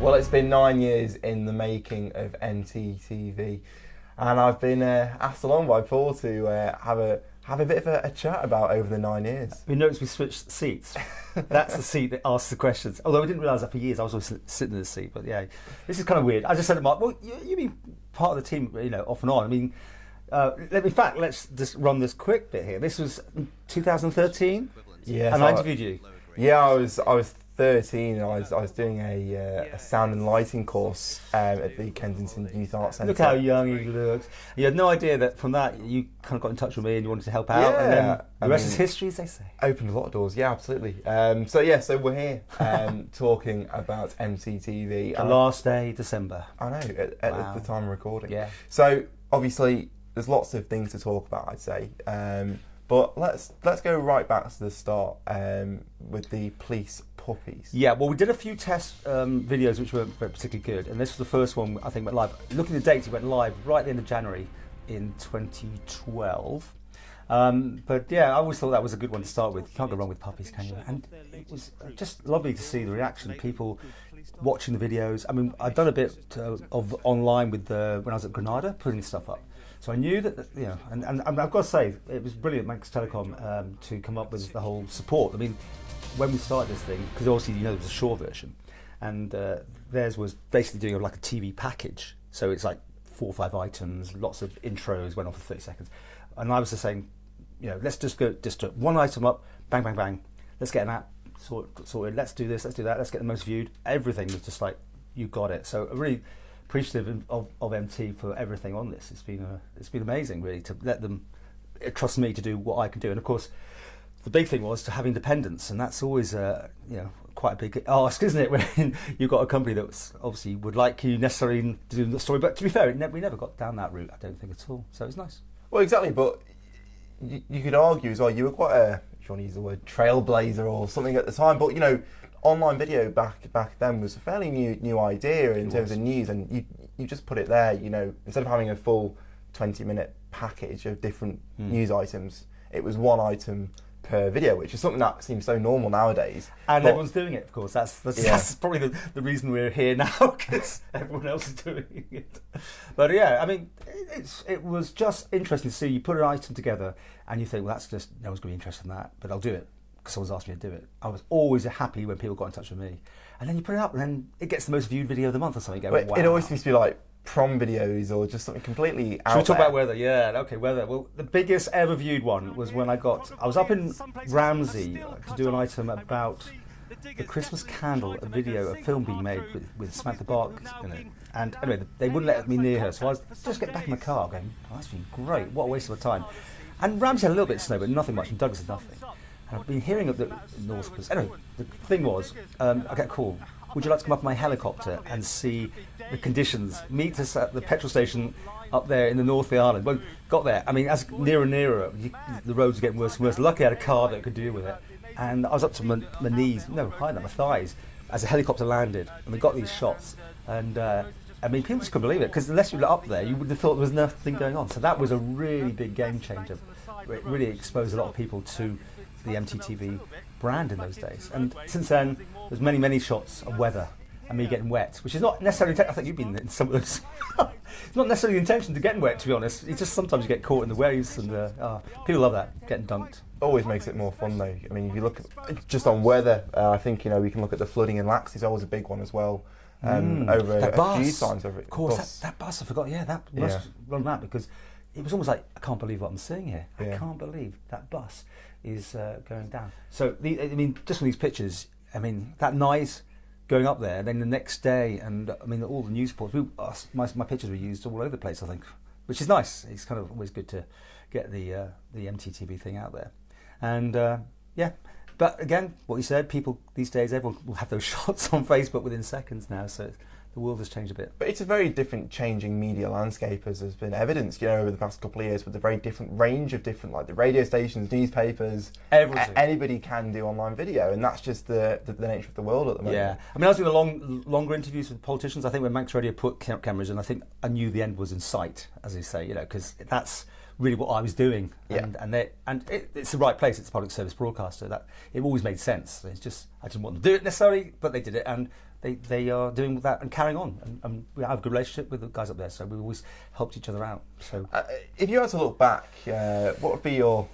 Well, it's been 9 years in the making of MTTV, and I've been asked along by Paul to have a bit of a chat about over the 9 years. We noticed we switched seats. That's the seat that asks the questions. Although I didn't realise that for years. I was always sitting in the seat. But yeah, this is kind of weird. I just said to Mark, well, you've been part of the team, off and on. I mean, in fact, let's just run this quick bit here. This was 2013. Yeah, and I interviewed you. Yeah, I was 13. I was doing a sound and lighting course at the Kensington Youth Arts Centre. Look how young you look. You had no idea that from that you kind of got in touch with me and you wanted to help out. Yeah, and then the rest is history, as they say. Opened a lot of doors. Yeah, absolutely. So we're here talking about MTTV. The last day, December. I know at the time of recording. Yeah. So obviously there's lots of things to talk about, I'd say. But let's go right back to the start with the police puppies. Yeah, well, we did a few test videos which weren't particularly good, and this was the first one I think went live. Looking at the dates, it went live right at the end of January in 2012. But yeah, I always thought that was a good one to start with. You can't go wrong with puppies, can you? And it was just lovely to see the reaction, people watching the videos. I mean, I'd done a bit of online with when I was at Granada, putting stuff up. So I knew that, and I've got to say, it was brilliant, Manx Telecom, to come up with the whole support. I mean, when we started this thing, because obviously there was a Shaw version, and theirs was basically doing like a TV package. So it's like 4 or 5 items, lots of intros, went on for 30 seconds. And I was just saying, let's just do one item up, bang, bang, bang. Let's get an app sorted. Let's do this, let's do that. Let's get the most viewed. Everything was just like, you got it. So really appreciative of MT for everything on this. It's been amazing, really, to let them trust me to do what I can do. And of course, the big thing was to have independence, and that's always quite a big ask, isn't it? When you've got a company that obviously would like you necessarily to do the story, but to be fair, we never got down that route, I don't think at all. So it was nice. Well, exactly, but you could argue as well. You were quite a, if you want to use the word, trailblazer or something at the time, but online video back then was a fairly new idea in terms of news, and you just put it there. Instead of having a full 20-minute package of different news items, it was one item per video, which is something that seems so normal nowadays. And everyone's doing it, of course. That's probably the reason we're here now, because everyone else is doing it. But yeah, I mean, it was just interesting to see you put an item together and you think, well, that's just, no one's going to be interested in that, but I'll do it because someone's asked me to do it. I was always happy when people got in touch with me. And then you put it up and then it gets the most viewed video of the month or something. Wow. It always seems to be like prom videos or just something completely out there. Should we talk about weather? Yeah, okay, weather. Well, the biggest ever viewed one was when I was up in Ramsey to do an item about the Christmas Candle, a film being made with Samantha Bark in it. And anyway, they wouldn't let me near her, so I was just getting back in my car going, oh, that's been great, what a waste of my time. And Ramsey had a little bit of snow, but nothing much, and Douglas had nothing. And I've been hearing of the North, because anyway, the thing was, I get a call. Would you like to come up in my helicopter and see the conditions? Meet us at the petrol station up there in the north of the island. Well, got there. I mean, as nearer and nearer, the roads were getting worse and worse. Luckily, I had a car that could deal with it. And I was up to my knees, no, higher than my thighs, as a helicopter landed. And we got these shots. And I mean, people just couldn't believe it, because unless you were up there, you would have thought there was nothing going on. So that was a really big game changer. It really exposed a lot of people to the MTTV brand in those days. And since then, there's many, many shots of weather and me getting wet, which is not necessarily, I think you've been in some of those. It's not necessarily the intention to get wet, to be honest. It's just sometimes you get caught in the waves, and people love that, getting dunked. Always makes it more fun though. I mean, if you look at, just on weather, I think, we can look at the flooding in Lax. It's always a big one as well. Over a few times over it. Of course, that bus, I forgot, that must run that, because it was almost like, I can't believe what I'm seeing here. I can't believe that bus is going down. So, just from these pictures, that night going up there, then the next day, and all the news reports, my pictures were used all over the place, I think, which is nice. It's kind of always good to get the MTTV thing out there. And but again, what you said, people these days, everyone will have those shots on Facebook within seconds now, so the world has changed a bit. But it's a very different changing media landscape, as has been evidenced, over the past couple of years, with a very different range of different, like the radio stations, newspapers. Anybody can do online video, and that's just the nature of the world at the moment. Yeah, I was doing longer interviews with politicians. I think when Manx Radio put cameras in, I think I knew the end was in sight, as you say, because that's really what I was doing, and it's the right place. It's a public service broadcaster. That it always made sense. It's just I didn't want them to do it necessarily, but they did it, and they are doing that and carrying on. And we have a good relationship with the guys up there, so we always helped each other out. So, if you had to look back, what would be your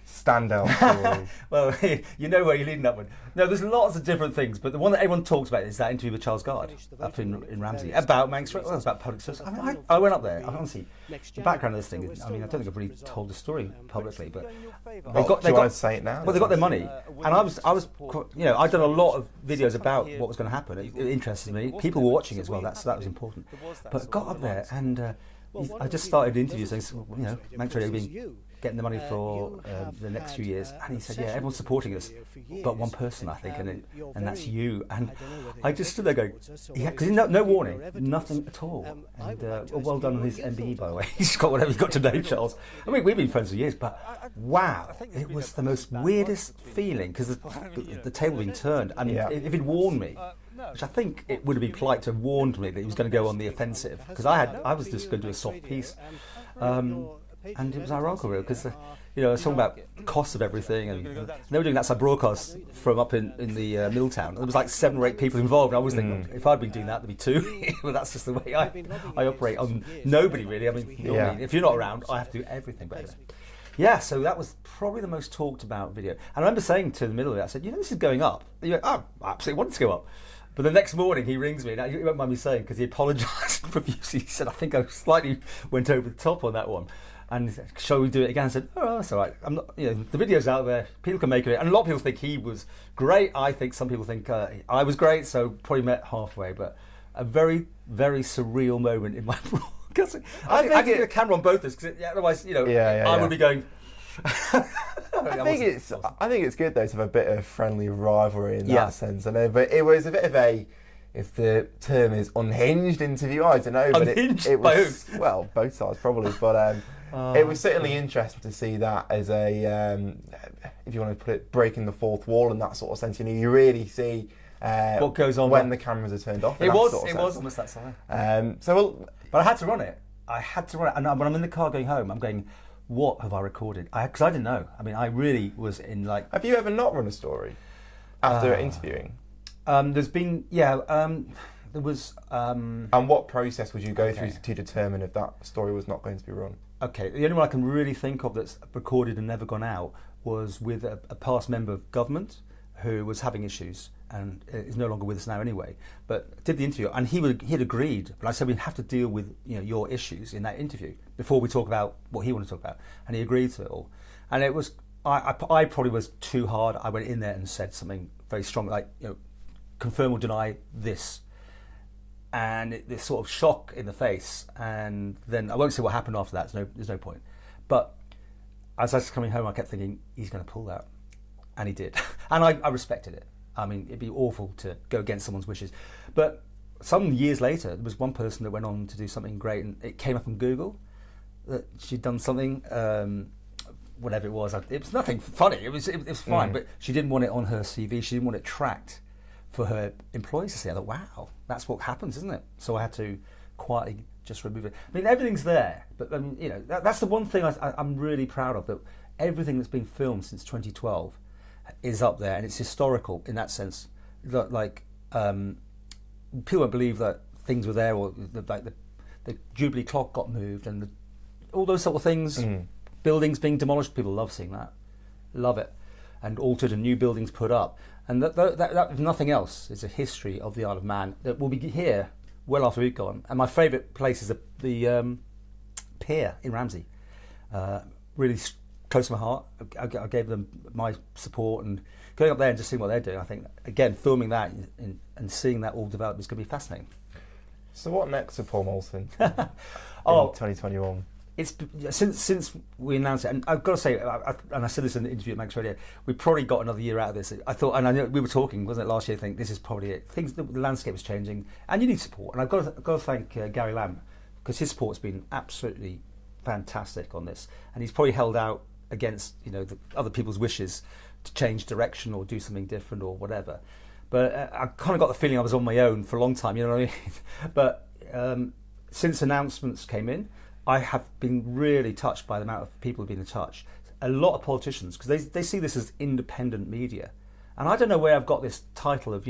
standout story? Well, you know where you're leading that one. No, there's lots of different things, but the one that everyone talks about is that interview with Charles Gard up in Ramsey about Manx. Well, it's about public service. I went up there. Honestly, the background of this thing. I mean, I don't think I've really told the story publicly, but do you want to say it now? Well, they got their money, and I was, I'd done a lot of videos about what was going to happen. It interested me. People were watching as well. That was important. But I got up there and I just started interviews saying, Manx Radio being getting the money for the next few years, and he said, yeah, everyone's supporting us, but one person, I think, and that's you. And I just stood there going, yeah, because no warning, nothing at all. And well done on his MBE, by the way. He's got whatever he's got today, Charles. I mean, we've been friends for years, but wow, it was the most weirdest feeling, because the table being turned, and if he'd warned me, which I think it would have been polite to have warned me that he was going to go on the offensive, because I was just going to do a soft piece. And it was ironical, really, because I was talking about the cost of everything, and they were doing that side broadcast from up in the Milltown. There was like 7 or 8 people involved, and I was thinking, if I'd been doing that, there'd be 2. Well, that's just the way I operate on nobody, really. I mean, normally, if you're not around, I have to do everything. But anyway. Yeah, so that was probably the most talked about video. And I remember saying to the middle of it, I said, this is going up. And he went, I absolutely want it to go up. But the next morning he rings me, now he won't mind me saying, because he apologised profusely. He said, I think I slightly went over the top on that one. And he said, shall we do it again? I said, oh, that's all right. I'm not, the video's out there. People can make it. And a lot of people think he was great. I think some people think I was great. So probably met halfway. But a very, very surreal moment in my broadcast. I think get a camera on both of us, because otherwise, I would be going. I think it's good though to have a bit of friendly rivalry in that sense. But it was a bit of a, if the term is unhinged interview, I don't know. But it was well, both sides probably. But it was certainly interesting to see that as a, if you want to put it, breaking the fourth wall in that sort of sense. You really see what goes on when the cameras are turned off. It was almost that side. But I had to run it. And when I'm in the car going home, I'm going, what have I recorded? Because I didn't know. I mean, I really was in like... Have you ever not run a story after interviewing? There's been, there was... And what process would you go through to determine if that story was not going to be run? Okay, the only one I can really think of that's recorded and never gone out was with a past member of government who was having issues and is no longer with us now anyway, but did the interview, and he'd agreed, but I said we have to deal with your issues in that interview before we talk about what he wanted to talk about, and he agreed to it all. And it was, I probably was too hard. I went in there and said something very strong, like, confirm or deny this, and this sort of shock in the face, and then I won't say what happened after that, there's no point. But as I was coming home, I kept thinking, he's going to pull that, and he did. And I respected it. I mean, it'd be awful to go against someone's wishes. But some years later, there was one person that went on to do something great, and it came up on Google that she'd done something, whatever it was. It was nothing funny. It was fine, but she didn't want it on her CV. She didn't want it tracked for her employees to see. I thought, wow, that's what happens, isn't it? So I had to quietly just remove it. I mean, everything's there, but that's the one thing I'm really proud of, that everything that's been filmed since 2012 is up there, and it's historical in that sense. Like, people won't believe that things were there, or the Jubilee clock got moved, and all those sort of things. Buildings being demolished, people love seeing that, love it, and altered and new buildings put up. And that if nothing else, is a history of the Isle of Man that will be here well after we've gone. And my favourite place is the pier in Ramsey. Really close to my heart. I gave them my support, and going up there and just seeing what they're doing, I think, again, filming that and seeing that all develop is going to be fascinating. So what next for Paul Moulton in 2021? It's since we announced it, and I've got to say, and I said this in the interview at Manx Radio, we probably got another year out of this. I thought, and I know we were talking, wasn't it, last year? I think this is probably it. The landscape is changing, and you need support. And I've got to thank Gary Lamb, because his support's been absolutely fantastic on this, and he's probably held out against the other people's wishes to change direction or do something different or whatever. But I kind of got the feeling I was on my own for a long time. You know what I mean? But since announcements came in, I have been really touched by the amount of people who've been in touch. A lot of politicians, because they see this as independent media. And I don't know where I've got this title of,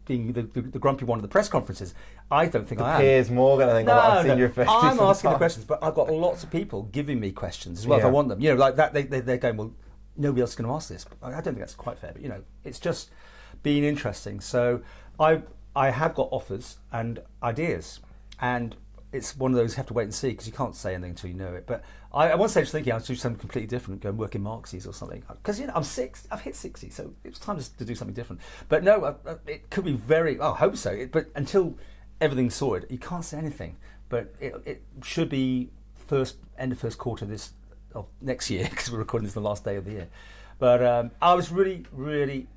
being the grumpy one at the press conferences. I don't think I am. Piers Morgan, I think, I've seen your face. I'm asking the questions, but I've got lots of people giving me questions as well if I want them. You know, like that, they're going, well, nobody else is going to ask this. But I don't think that's quite fair, but you know, it's just been interesting. So I have got offers and ideas, and it's one of those you have to wait and see because you can't say anything until you know it. But I one stage thinking I was doing something completely different, go and work in Marxies or something. Because you know I've hit 60, so it's time to do something different. But no, it could be very. I hope so. But until everything's sorted, you can't say anything. But it should be end of first quarter of next year because we're recording this on the last day of the year. But I was really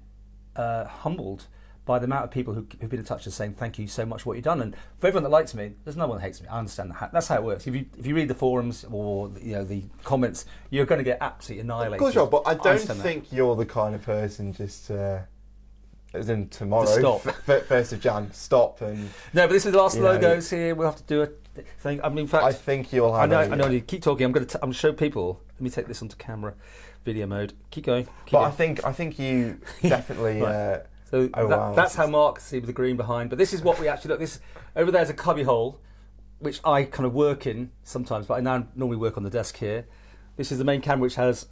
humbled by the amount of people who've been in touch and saying thank you so much for what you've done. And for everyone that likes me, there's no one that hates me. I understand that. That's how it works. If you read the forums or the comments, you're going to get absolutely annihilated. Of course you are, but I don't think you're the kind of person just as in tomorrow, stop. 1st of Jan, stop and... No, but this is the last logos here. We'll have to do a thing. I mean, in fact... I think you'll have... I know. You keep talking. I'm going to show people. Let me take this onto camera, video mode. Keep going. I think you definitely... Right. So that's how Mark see with the green behind. But this is what we actually look. This over there's a cubby hole, which I kind of work in sometimes, but I now normally work on the desk here. This is the main camera, which has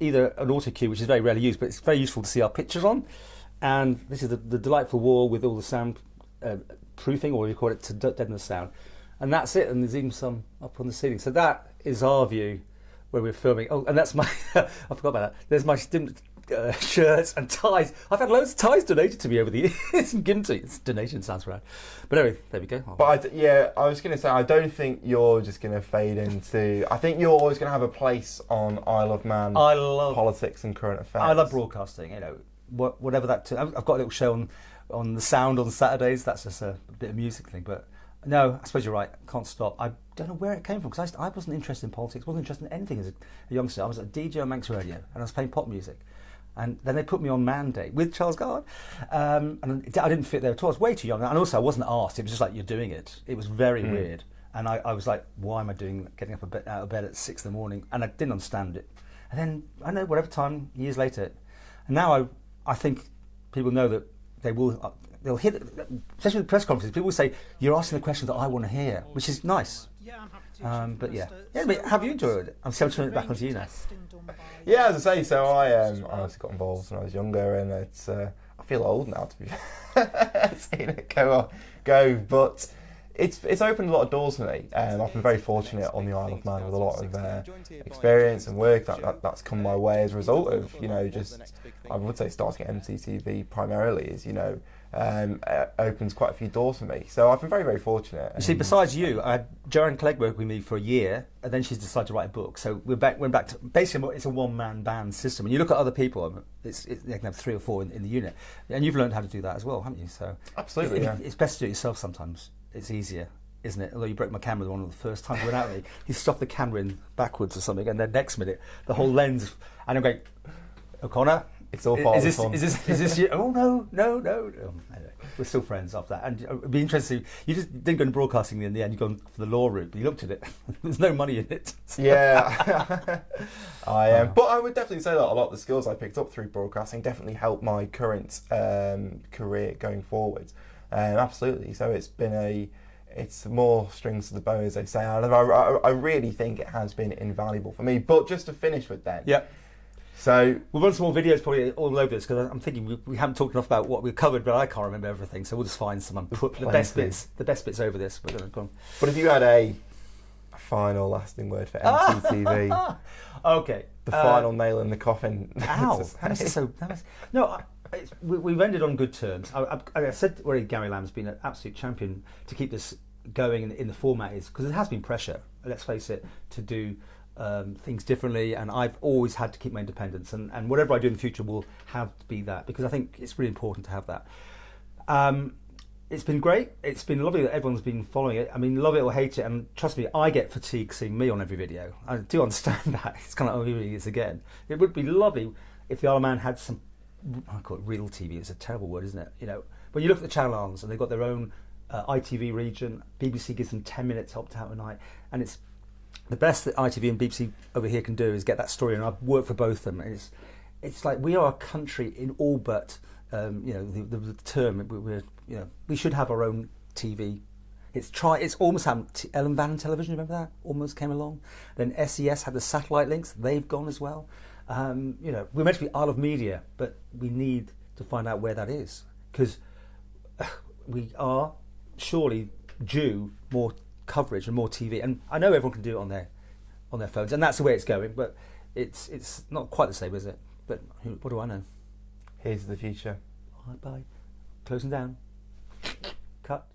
either an auto cue, which is very rarely used, but it's very useful to see our pictures on. And this is the delightful wall with all the sound proofing, or we call it to deaden the sound. And that's it. And there's even some up on the ceiling. So that is our view where we're filming. Oh, and that's my I forgot about that. There's my shirts and ties. I've had loads of ties donated to me over the years in Ginty. It's donation sounds right. But anyway, there we go. But I was going to say, I don't think you're just going to fade into... I think you're always going to have a place on Isle of Man politics and current affairs. I love broadcasting, you know, whatever that... I've got a little show on the sound on Saturdays. That's just a bit of music thing. But no, I suppose you're right. Can't stop. I don't know where it came from because I wasn't interested in politics, wasn't interested in anything as a youngster. I was a DJ on Manx Radio and I was playing pop music. And then they put me on Man Day with Charles Gard. And I didn't fit there at all. I was way too young. And also, I wasn't asked. It was just like, you're doing it. It was very weird. And I was like, why am I getting up out of bed at 6 in the morning? And I didn't understand it. And then, I don't know, whatever time, years later. And now I think people know that they'll hit it, especially with press conferences. People will say, you're asking the questions that I want to hear, which is nice. But yeah. But have you enjoyed it? I'm still turning it back onto you now. Yeah, as I say, so I obviously got involved when I was younger, and it's I feel old now to be seeing it go. But it's opened a lot of doors for me. I've been very fortunate on the Isle of Man with a lot of experience and work that's come my way as a result of just I would say starting at MTTV primarily is opens quite a few doors for me. So I've been very, very fortunate. You see, besides you, I had Joanne Clegg working with me for a year, and then she's decided to write a book. So went back to basically it's a one-man band system. And you look at other people, they can have 3 or 4 in the unit, and you've learned how to do that as well, haven't you? So absolutely, it's best to do it yourself sometimes. It's easier, isn't it? Although you broke my camera one of the first times you went out with me, you stuffed the camera in backwards or something, and then next minute the whole lens, and I'm going, O'Connor. It's all part of the fun. Is this you? Oh no. Anyway, we're still friends after that, and it'd be interesting. You just didn't go into broadcasting in the end. You've gone for the law route, but you looked at it. There's no money in it. Yeah, I am. But I would definitely say that a lot of the skills I picked up through broadcasting definitely helped my current career going forward. Absolutely. So it's more strings to the bow, as they say. I really think it has been invaluable for me. But just to finish with then. Yeah. So we'll run some more videos probably all over this because I'm thinking we haven't talked enough about what we've covered, but I can't remember everything. So we'll just find some and put the best bits over this. But if you had a final lasting word for MTTV, okay, the final nail in the coffin. Ow! We've ended on good terms. I said already, Gary Lamb's been an absolute champion to keep this going in the format is because there has been pressure. Let's face it, to do. Things differently, and I've always had to keep my independence, and whatever I do in the future will have to be that because I think it's really important to have that. It's been great. It's been lovely that everyone's been following it. I mean, love it or hate it, and trust me, I get fatigued seeing me on every video. I do understand that. It's kind of, oh, here he is again. It would be lovely if the Isle of Man had some, I call it real TV. It's a terrible word, isn't it? When you look at the Channel Islands and they've got their own ITV region, BBC gives them 10 minutes opt out a night, and it's the best that ITV and BBC over here can do is get that story, and I've worked for both of them. It's like we are a country in all but the term we should have our own TV. It's almost happened. Ellen Bannon Television, remember that? Almost came along. Then SES had the satellite links; they've gone as well. We're meant to be Isle of Media, but we need to find out where that is, because we are surely due more coverage and more TV. And I know everyone can do it on their phones, and that's the way it's going. But it's not quite the same, is it? But what do I know? Here's the future. Bye. Closing down. Cut.